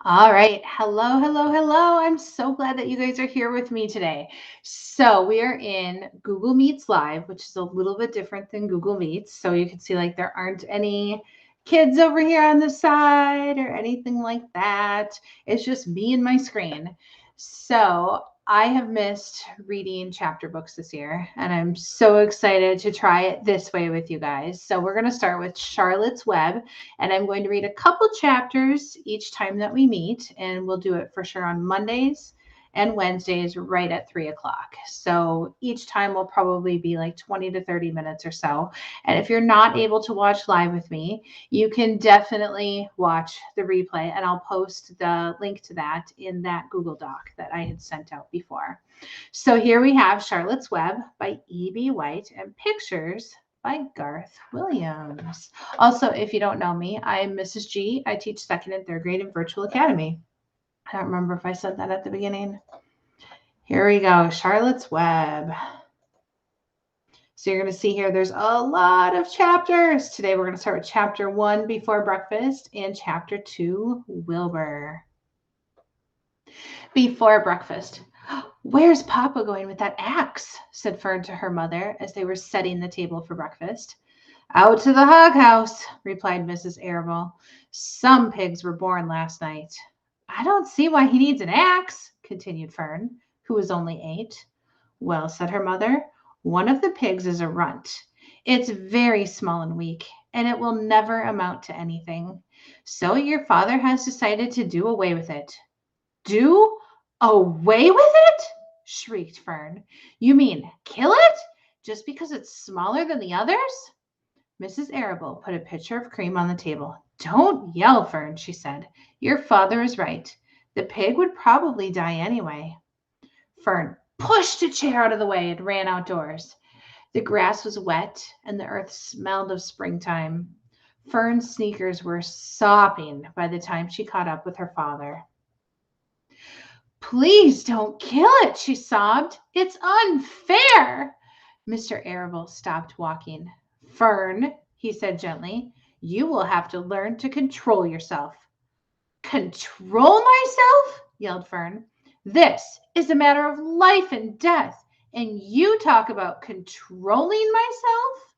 All right. Hello, hello, hello. I'm so glad that you guys are here with me today. So, we are in Google Meets Live, which is a little bit different than Google Meets. So, you can see like there aren't any kids over here on the side or anything like that. It's just me and my screen. So, I have missed reading chapter books this year, and I'm so excited to try it this way with you guys. So, we're going to start with Charlotte's Web, and I'm going to read a couple chapters each time that we meet, and we'll do it for sure on Mondays and Wednesdays right at 3 o'clock. So each time will probably be like 20 to 30 minutes or so. And if you're not able to watch live with me, you can definitely watch the replay, and I'll post the link to that in that Google Doc that I had sent out before. So here we have Charlotte's Web by E.B. White and pictures by Garth Williams. Also, if you don't know me, I'm Mrs. G. I teach second and third grade in Virtual Academy. I don't remember if I said that at the beginning. Here we go, Charlotte's Web. So you're going to see here, there's a lot of chapters. Today we're going to start with chapter 1, Before Breakfast, and chapter 2, Wilbur. Before breakfast. "Where's Papa going with that axe?" said Fern to her mother as they were setting the table for breakfast. "Out to the hog house," replied Mrs. Arable. "Some pigs were born last night." "I don't see why he needs an axe," continued Fern, who was only 8. "Well," said her mother, "one of the pigs is a runt. It's very small and weak, and it will never amount to anything. So your father has decided to do away with it." "Do away with it?" shrieked Fern. "You mean kill it, just because it's smaller than the others?" Mrs. Arable put a pitcher of cream on the table. "Don't yell, Fern," she said. "Your father is right. The pig would probably die anyway." Fern pushed a chair out of the way and ran outdoors. The grass was wet and the earth smelled of springtime. Fern's sneakers were sopping by the time she caught up with her father. "Please don't kill it," she sobbed. "It's unfair." Mr. Arable stopped walking. "Fern," he said gently, "you will have to learn to control yourself." "Control myself?" yelled Fern. "This is a matter of life and death, and you talk about controlling myself?"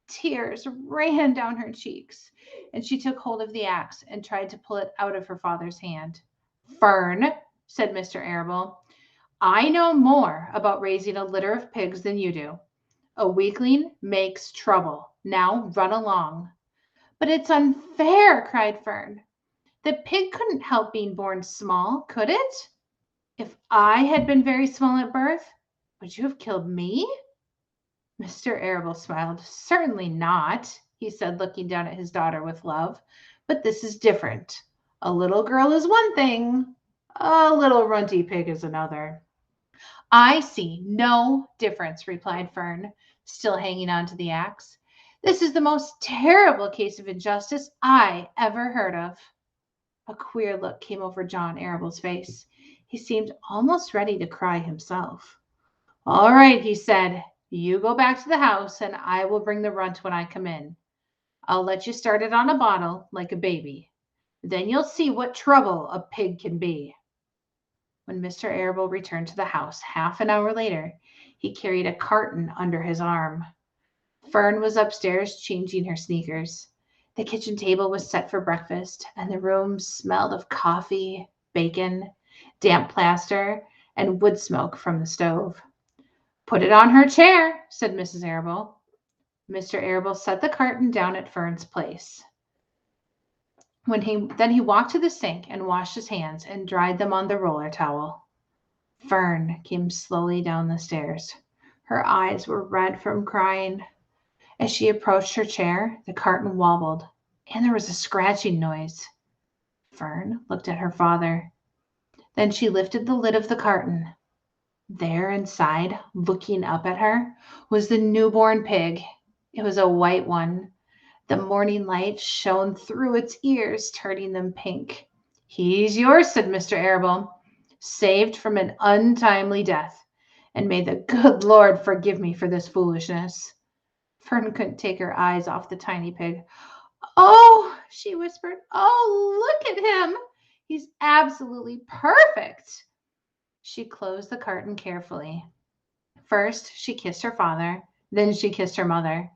Tears ran down her cheeks, and she took hold of the axe and tried to pull it out of her father's hand. "Fern," said Mr. Arable, "I know more about raising a litter of pigs than you do. A weakling makes trouble. Now run along." "But it's unfair," cried Fern. "The pig couldn't help being born small, could it? If I had been very small at birth, would you have killed me?" Mr. Arable smiled. "Certainly not," he said, looking down at his daughter with love. "But this is different. A little girl is one thing, a little runty pig is another." "I see no difference," replied Fern, still hanging on to the axe. "This is the most terrible case of injustice I ever heard of." A queer look came over John Arable's face. He seemed almost ready to cry himself. "All right," he said. "You go back to the house, and I will bring the runt when I come in. I'll let you start it on a bottle like a baby. Then you'll see what trouble a pig can be." When Mr. Arable returned to the house half an hour later, he carried a carton under his arm. Fern was upstairs changing her sneakers. The kitchen table was set for breakfast, and the room smelled of coffee, bacon, damp plaster, and wood smoke from the stove. "Put it on her chair," said Mrs. Arable. Mr. Arable set the carton down at Fern's place. Then he walked to the sink and washed his hands and dried them on the roller towel. Fern came slowly down the stairs. Her eyes were red from crying. As she approached her chair, the carton wobbled, and there was a scratching noise. Fern looked at her father. Then she lifted the lid of the carton. There inside, looking up at her, was the newborn pig. It was a white one. The morning light shone through its ears, turning them pink. "He's yours," said Mr. Arable, "saved from an untimely death. And may the good Lord forgive me for this foolishness." Fern couldn't take her eyes off the tiny pig. "Oh," she whispered, "oh, look at him. He's absolutely perfect. She closed the carton carefully. First, she kissed her father. Then she kissed her mother.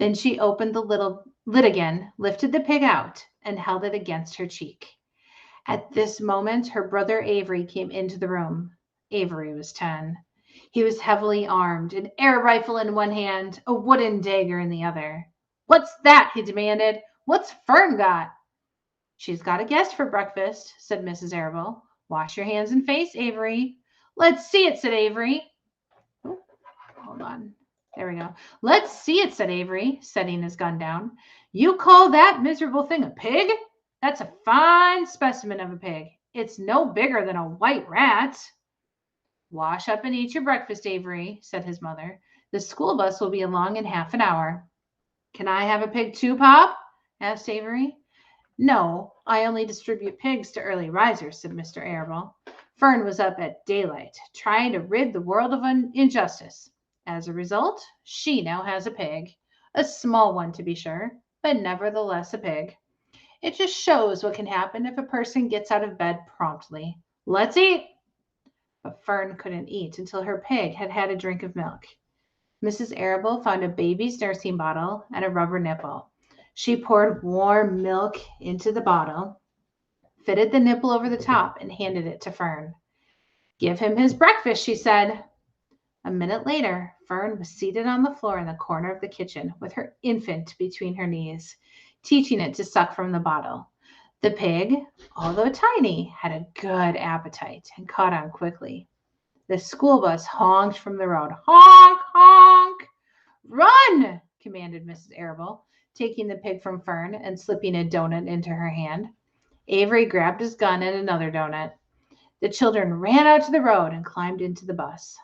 Then she opened the little lid again, lifted the pig out, and held it against her cheek. At this moment, her brother Avery came into the room. Avery was 10. He was heavily armed, an air rifle in one hand, a wooden dagger in the other. What's that? He demanded. What's Fern got? She's got a guest for breakfast, said Mrs. Arable. Wash your hands and face, Avery. Let's see it, said Avery. Oh, hold on. There we go. Let's see it, said Avery, setting his gun down. You call that miserable thing a pig? That's a fine specimen of a pig. It's no bigger than a white rat. Wash up and eat your breakfast, Avery, said his mother. The school bus will be along in half an hour. Can I have a pig too, Pop? Asked Avery. No, I only distribute pigs to early risers, said Mr. Arable. Fern was up at daylight, trying to rid the world of injustice. As a result, she now has a pig. A small one, to be sure, but nevertheless a pig. It just shows what can happen if a person gets out of bed promptly. Let's eat! But Fern couldn't eat until her pig had had a drink of milk. Mrs. Arable found a baby's nursing bottle and a rubber nipple. She poured warm milk into the bottle, fitted the nipple over the top, and handed it to Fern. Give him his breakfast, she said. A minute later, Fern was seated on the floor in the corner of the kitchen with her infant between her knees, teaching it to suck from the bottle. The pig, although tiny, had a good appetite and caught on quickly. The school bus honked from the road. Honk, honk! Run! Commanded Mrs. Arable, taking the pig from Fern and slipping a donut into her hand. Avery grabbed his gun and another donut. The children ran out to the road and climbed into the bus.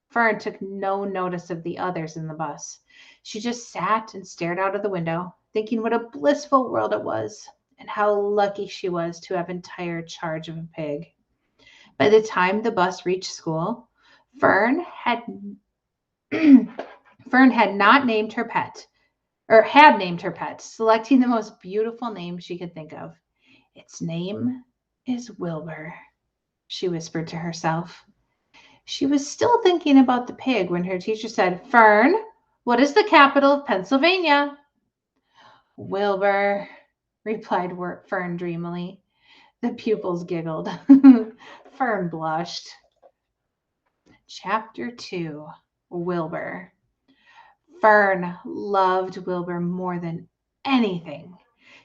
Fern took no notice of the others in the bus. She just sat and stared out of the window, thinking what a blissful world it was and how lucky she was to have entire charge of a pig. By the time the bus reached school, Fern had not named her pet, or had named her pet, selecting the most beautiful name she could think of. Its name is Wilbur, she whispered to herself. She was still thinking about the pig when her teacher said, Fern, what is the capital of Pennsylvania? Wilbur, replied Fern dreamily. The pupils giggled. Fern blushed. Chapter 2, Wilbur. Fern loved Wilbur more than anything.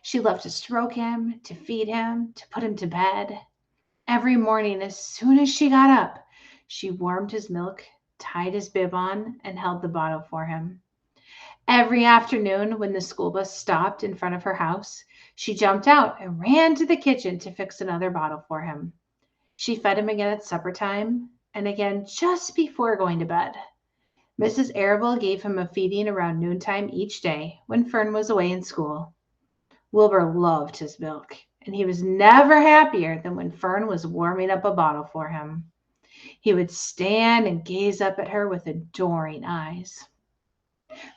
She loved to stroke him, to feed him, to put him to bed. Every morning, as soon as she got up, she warmed his milk, tied his bib on, and held the bottle for him. Every afternoon, when the school bus stopped in front of her house, she jumped out and ran to the kitchen to fix another bottle for him. She fed him again at supper time and again just before going to bed. Mrs. Arable gave him a feeding around noontime each day when Fern was away in school. Wilbur loved his milk, and he was never happier than when Fern was warming up a bottle for him. He would stand and gaze up at her with adoring eyes.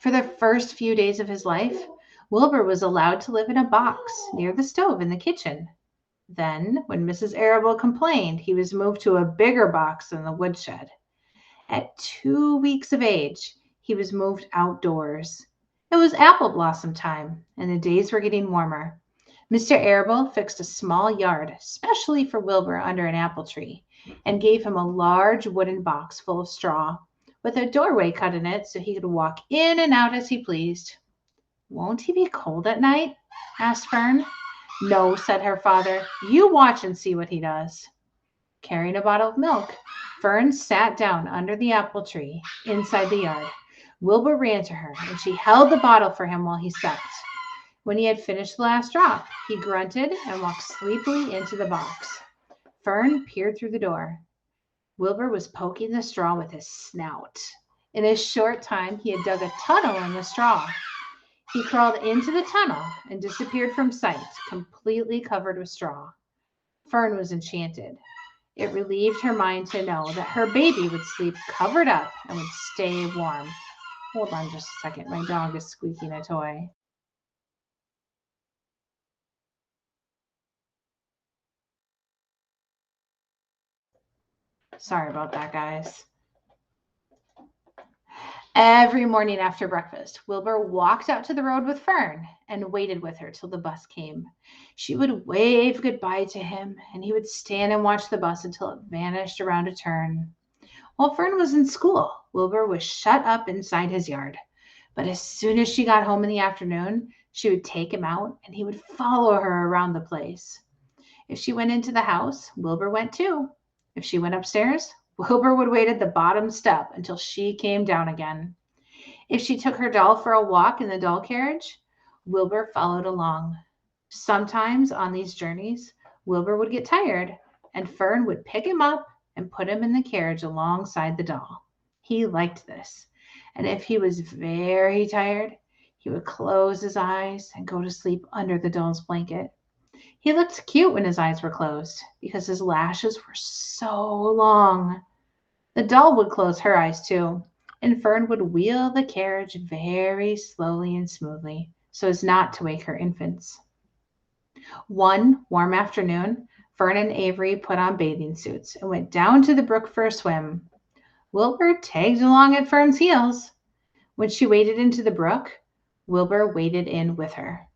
For the first few days of his life, Wilbur was allowed to live in a box near the stove in the kitchen. Then, when Mrs. Arable complained, he was moved to a bigger box in the woodshed. At 2 weeks of age, he was moved outdoors. It was apple blossom time, and the days were getting warmer. Mr. Arable fixed a small yard specially for Wilbur under an apple tree and gave him a large wooden box full of straw with a doorway cut in it so he could walk in and out as he pleased. Won't he be cold at night? Asked Fern. No, said her father. You watch and see what he does. Carrying a bottle of milk, Fern sat down under the apple tree inside the yard. Wilbur ran to her, and she held the bottle for him while he sucked. When he had finished the last drop, he grunted and walked sleepily into the box. Fern peered through the door. Wilbur was poking the straw with his snout. In a short time, he had dug a tunnel in the straw. He crawled into the tunnel and disappeared from sight, completely covered with straw. Fern was enchanted. It relieved her mind to know that her baby would sleep covered up and would stay warm. Hold on just a second. My dog is squeaking a toy. Sorry about that, guys. Every morning after breakfast, Wilbur walked out to the road with Fern and waited with her till the bus came. She would wave goodbye to him, and he would stand and watch the bus until it vanished around a turn. While Fern was in school, Wilbur was shut up inside his yard. But as soon as she got home in the afternoon, she would take him out and he would follow her around the place. If she went into the house, Wilbur went too. If she went upstairs, Wilbur would wait at the bottom step until she came down again. If she took her doll for a walk in the doll carriage, Wilbur followed along. Sometimes on these journeys, Wilbur would get tired, and Fern would pick him up and put him in the carriage alongside the doll. He liked this, and if he was very tired, he would close his eyes and go to sleep under the doll's blanket. He looked cute when his eyes were closed because his lashes were so long. The doll would close her eyes too, and Fern would wheel the carriage very slowly and smoothly so as not to wake her infants. One warm afternoon, Fern and Avery put on bathing suits and went down to the brook for a swim. Wilbur tagged along at Fern's heels. When she waded into the brook, Wilbur waded in with her.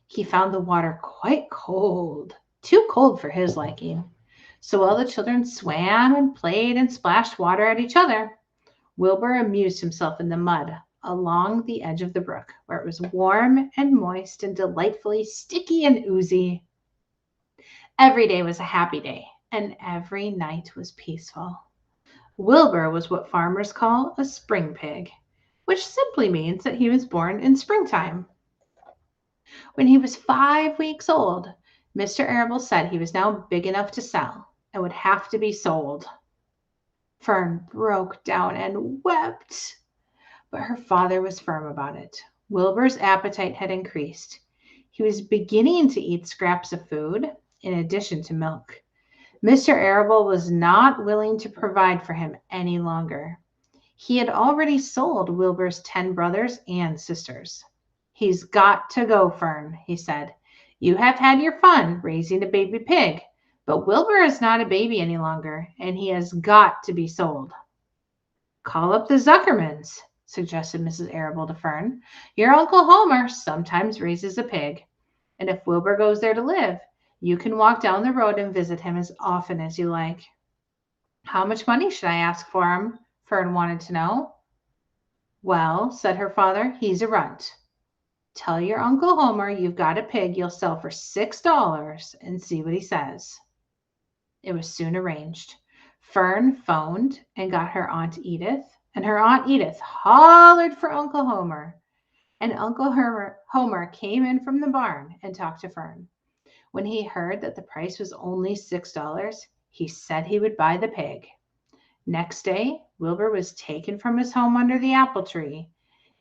He found the water quite cold, too cold for his liking. So while the children swam and played and splashed water at each other, Wilbur amused himself in the mud along the edge of the brook, where it was warm and moist and delightfully sticky and oozy. Every day was a happy day, and every night was peaceful. Wilbur was what farmers call a spring pig, which simply means that he was born in springtime. When he was 5 weeks old, Mr. Arable said he was now big enough to sell and would have to be sold. Fern broke down and wept, but her father was firm about it. Wilbur's appetite had increased. He was beginning to eat scraps of food in addition to milk. Mr. Arable was not willing to provide for him any longer. He had already sold Wilbur's 10 brothers and sisters. He's got to go, Fern, he said. You have had your fun raising a baby pig, but Wilbur is not a baby any longer, and he has got to be sold. Call up the Zuckermans, suggested Mrs. Arable to Fern. Your Uncle Homer sometimes raises a pig, and if Wilbur goes there to live, you can walk down the road and visit him as often as you like. How much money should I ask for him? Fern wanted to know. Well, said her father, he's a runt. Tell your Uncle Homer you've got a pig you'll sell for $6 and see what he says. It was soon arranged. Fern phoned and got her Aunt Edith, and her Aunt Edith hollered for Uncle Homer. And Uncle Homer came in from the barn and talked to Fern. When he heard that the price was only $6, he said he would buy the pig. Next day, Wilbur was taken from his home under the apple tree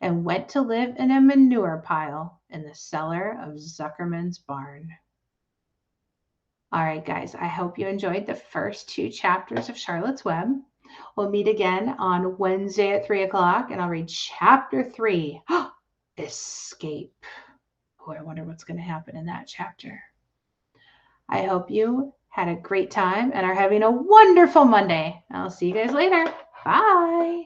and went to live in a manure pile in the cellar of Zuckerman's barn. All right, guys, I hope you enjoyed the first 2 chapters of Charlotte's Web. We'll meet again on Wednesday at 3 o'clock, and I'll read chapter 3, Escape. Oh, I wonder what's going to happen in that chapter. I hope you had a great time and are having a wonderful Monday. I'll see you guys later. Bye.